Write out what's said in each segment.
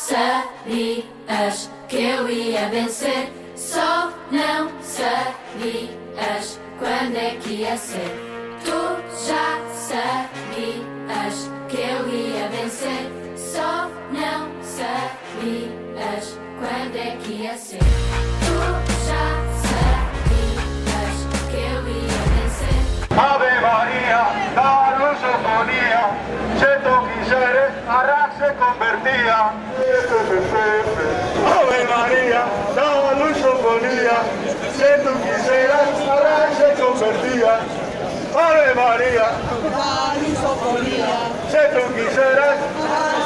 sabias que eu ia vencer. Só não sabias quando é que ia ser. Tu já sabias que eu ia vencer. Só não sabias quando é que ia ser. Tu já sabias que eu ia vencer. Ave María, la lusofonía, se tú quisieres, Arrak se convertía. Ave María, la lusofonía, si tú quisieras, Arrak se convertía. Ave María, La lusofonía, si tú quisieras,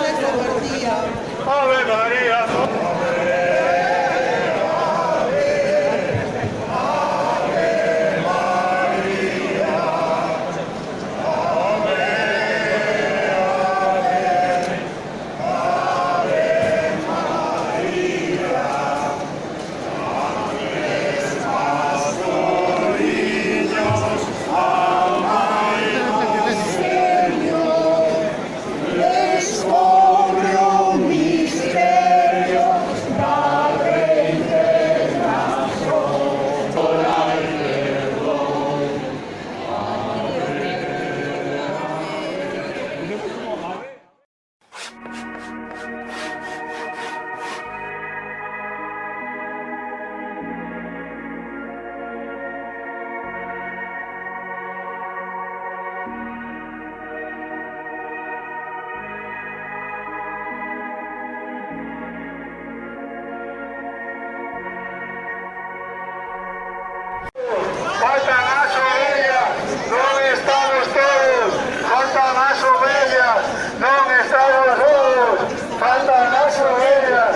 se convertía. Ave María. Faltan las ovejas, non estamos todos. Faltan las ovejas, non estamos todos. Faltan las ovejas.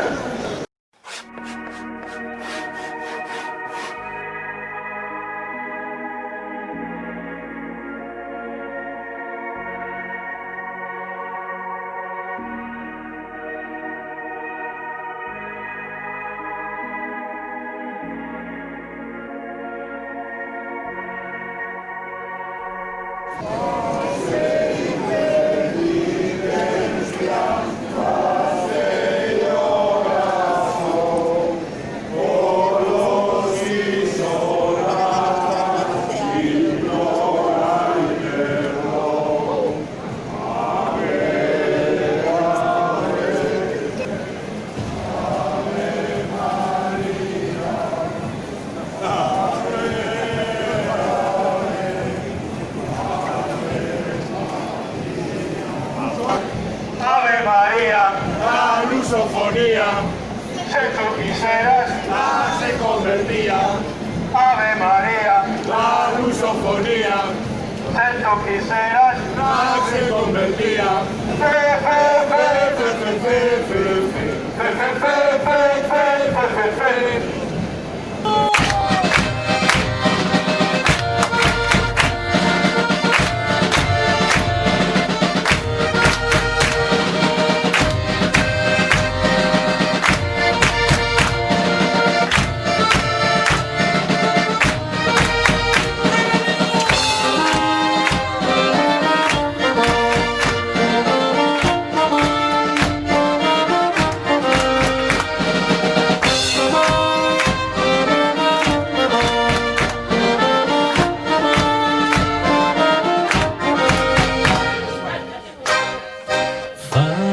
Ave María, la lusofonía, si tú quisieras, se convertía. Ave María, la lusofonía, si tú quisieras, se convertía. Fe, fe, fe, fe, fe, fe, fe, fe, fe, fe, fe, fe, fe.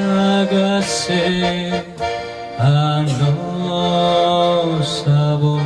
Hágase a nos sabor.